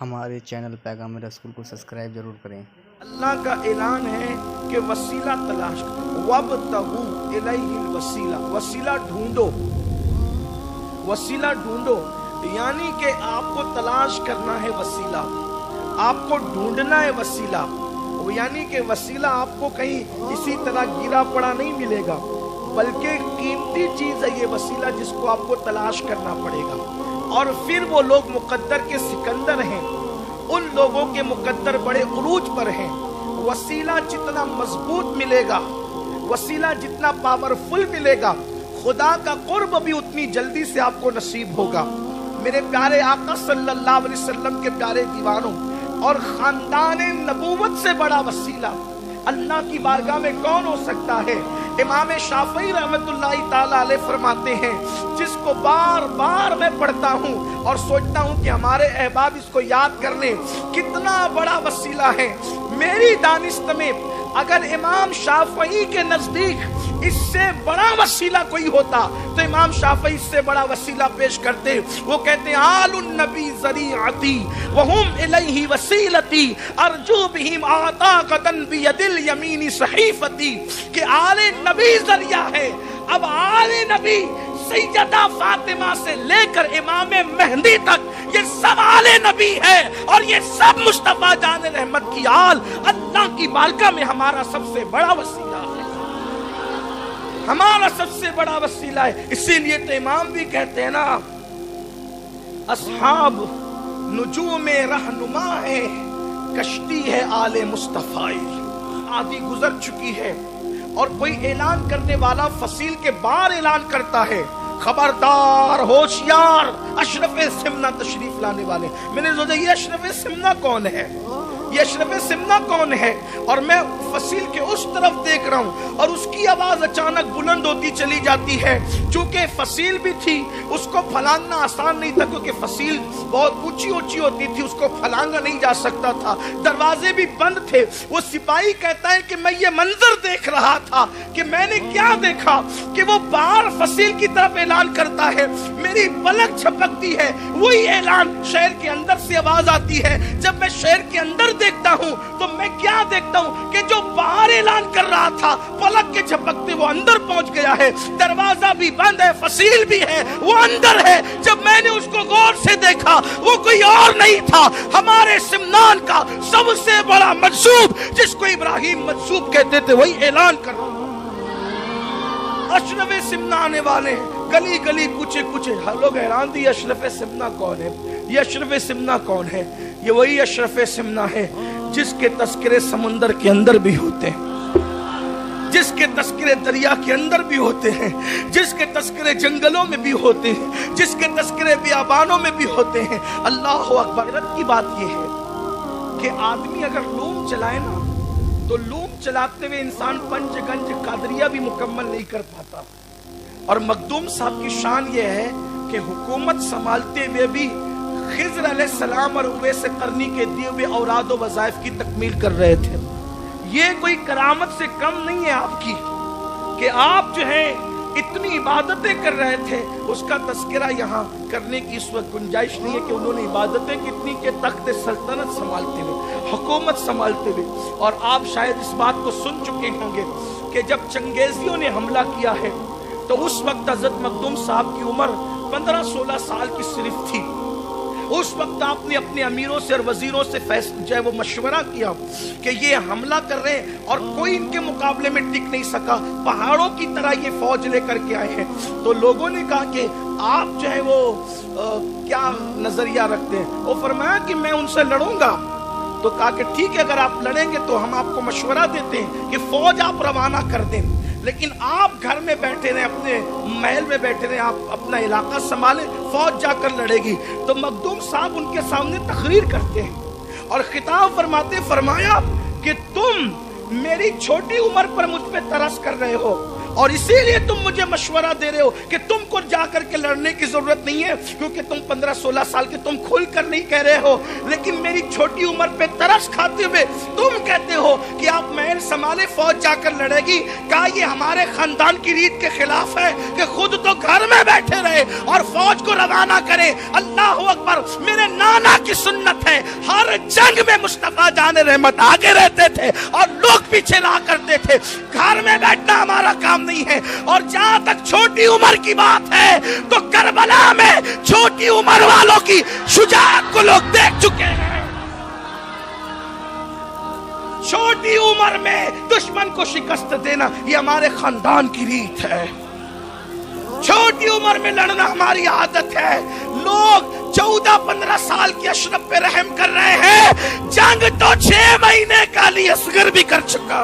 ہمارے چینل پیغام رسول کو سبسکرائب ضرور کریں۔ اللہ کا اعلان ہے کہ وسیلہ تلاش کرو، وابتغوا الیہ الوسیلہ، وسیلہ ڈھونڈو، وسیلہ ڈھونڈو، یعنی کہ آپ کو تلاش کرنا ہے وسیلہ، آپ کو ڈھونڈنا ہے وسیلہ، یعنی کہ وسیلہ آپ کو کہیں اسی طرح گرا پڑا نہیں ملے گا، بلکہ قیمتی چیز ہے یہ وسیلہ جس کو آپ کو تلاش کرنا پڑے گا۔ اور پھر وہ لوگ مقدر کے سکندر ہیں، ان لوگوں کے مقدر بڑے عروج پر ہیں۔ وسیلہ جتنا مضبوط ملے گا، وسیلہ جتنا پاورفل ملے گا، خدا کا قرب بھی اتنی جلدی سے آپ کو نصیب ہوگا۔ میرے پیارے آقا صلی اللہ علیہ وسلم کے پیارے دیوانوں، اور خاندان نبوت سے بڑا وسیلہ اللہ کی بارگاہ میں کون ہو سکتا ہے؟ امام شافعی رحمت اللہ تعالی علیہ فرماتے ہیں، جس کو بار بار میں پڑھتا ہوں اور سوچتا ہوں کہ ہمارے احباب اس کو یاد کر لیں، کتنا بڑا وسیلہ ہے۔ میری دانست میں اگر امام شافعی کے نزدیک اس سے بڑا وسیلہ کوئی ہوتا تو امام شافعی اس سے بڑا وسیلہ پیش کرتے۔ وہ کہتے ہیں آل النبی ذریعتی وہم الیہ وسیلتی ارجو بہم عطاقۃ بید الیمین صحیفتی، کہ آل نبی ذریعہ ہے۔ اب آل نبی سیدہ فاطمہ سے لے کر امام مہدی تک یہ سب آل نبی ہے، اور یہ سب مصطفیٰ جان رحمت کی آل اللہ کی بارگاہ میں ہمارا سب سے بڑا وسیلہ ہے، ہمارا سب سے بڑا وسیلہ ہے۔ اسی لیے تو امام بھی کہتے ہیں نا، اصحاب نجوم رہنما ہے، کشتی ہے آل مصطفیٰ، آدھی گزر چکی ہے، اور کوئی اعلان کرنے والا فصیل کے بار اعلان کرتا ہے، خبردار ہوشیار اشرف سمنہ تشریف لانے والے۔ میں نے سوچا یہ اشرف سمنہ کون ہے، یہ اشرف سمنہ کون ہے؟ اور میں فصیل کے اس طرف دیکھ رہا ہوں اور اس کی آواز اچانک بلند ہوتی چلی جاتی ہے۔ چونکہ فصیل بھی تھی، اس کو پھلانگنا آسان نہیں تھا، کیونکہ فصیل بہت اونچی اونچی ہوتی تھی، اس کو پھلانگا نہیں جا سکتا تھا، دروازے بھی بند تھے۔ وہ سپاہی کہتا ہے کہ میں یہ منظر دیکھ رہا تھا کہ میں نے کیا دیکھا کہ وہ باہر فصیل کی طرف اعلان کرتا ہے، میری پلک جھپکتی ہے، وہی اعلان شہر کے اندر سے آواز آتی ہے۔ جب میں شہر کے اندر دیکھتا ہوں تو میں کیا دیکھتا ہوں کہ جو باہر اعلان کر رہا تھا پلک کے جھپکتے وہ اندر پہنچ گیا ہے، دروازہ بھی بند ہے، فصیل بھی ہے، وہ اندر ہے۔ جب میں نے اس کو غور سے دیکھا وہ کوئی اور نہیں تھا، ہمارے سمنان کا سب سے بڑا مجذوب، جس کو ابراہیم مجذوب کہتے تھے، وہی اعلان کر رہا۔ اشرف سمنہ آنے والے ہیں، گلی گلی کوچے کوچے، ہر لوگ حیران تھے اشرف سمنہ کون ہے، یہ اشرف سمنہ کون ہے؟ یہ وہی اشرف سمنہ ہے جس کے تذکرے سمندر کے اندر بھی ہوتے ہیں، جس کے تذکرے دریا کے اندر بھی ہوتے ہیں، جس کے تذکرے جنگلوں میں بھی ہوتے ہیں، جس کے تذکرے بیابانوں میں بھی ہوتے ہیں۔ اللہ اکبر۔ حیرت کی بات یہ ہے کہ آدمی اگر لوم چلائے نا تو لوم چلاتے ہوئے انسان پنج گنج قادریہ بھی مکمل نہیں کر پاتا، اور مخدوم صاحب کی شان یہ ہے کہ حکومت سنبھالتے ہوئے بھی خضر علیہ السلام اور اویس قرنی کے دیے ہوئے اوراد و وظائف کی تکمیل کر رہے تھے۔ یہ کوئی کرامت سے کم نہیں ہے آپ کی کہ آپ جو ہے اتنی عبادتیں کر رہے تھے، اس کا تذکرہ یہاں کرنے کی اس وقت گنجائش نہیں ہے کہ انہوں نے عبادتیں کتنی کہ تخت سلطنت سنبھالتے ہوئے، حکومت سنبھالتے ہوئے۔ اور آپ شاید اس بات کو سن چکے ہوں گے کہ جب چنگیزیوں نے حملہ کیا ہے تو اس وقت حضرت مخدوم صاحب کی عمر 15-16 سال کی صرف تھی۔ اس وقت آپ نے اپنے امیروں سے اور وزیروں سے جو ہے وہ مشورہ کیا کہ یہ حملہ کر رہے ہیں اور کوئی ان کے مقابلے میں ٹک نہیں سکا، پہاڑوں کی طرح یہ فوج لے کر کے آئے ہیں۔ تو لوگوں نے کہا کہ آپ جو ہے وہ کیا نظریہ رکھتے ہیں؟ وہ فرمایا کہ میں ان سے لڑوں گا۔ تو کہا کہ ٹھیک ہے، اگر آپ لڑیں گے تو ہم آپ کو مشورہ دیتے ہیں کہ فوج آپ روانہ کر دیں، لیکن آپ گھر میں بیٹھے رہیں، اپنے محل میں بیٹھے رہیں، آپ اپنا علاقہ سنبھالیں، فوج جا کر لڑے گی۔ تو مخدوم صاحب ان کے سامنے تقریر کرتے ہیں اور خطاب فرماتے، فرمایا کہ تم میری چھوٹی عمر پر مجھ پہ ترس کر رہے ہو، اور اسی لیے تم مجھے مشورہ دے رہے ہو کہ تم کو جا کر کے لڑنے کی ضرورت نہیں ہے، کیونکہ تم 15-16 سال کے، تم کھل کر نہیں کہہ رہے ہو، لیکن میری چھوٹی عمر پہ ترس کھاتے ہوئے تم کہتے ہو کہ آپ محل سنبھالے، فوج جا کر لڑے گی۔ کہا یہ ہمارے خاندان کی ریت کے خلاف ہے کہ خود تو گھر میں بیٹھے رہے اور فوج کو روانہ کرے۔ اللہ اکبر۔ میرے نانا کی سنت ہے ہر جنگ میں مصطفیٰ جان رحمت آگے رہتے تھے اور لوگ پیچھے رہا کرتے تھے. گھر میں بیٹھنا ہمارا کام نہیں ہے. اور جہاں تک چھوٹی عمر کی بات ہے تو کربلا میں چھوٹی عمر والوں کی شجاعت کو لوگ دیکھ چکے ہیں. چھوٹی عمر میں دشمن کو شکست دینا یہ ہمارے خاندان کی ریت ہے. چھوٹی عمر میں لڑنا ہماری عادت ہے. لوگ 14-15 سال کی اشرف پہ رحم کر رہے ہیں. جنگ تو 6 مہینے کا علی اصغر بھی کر چکا.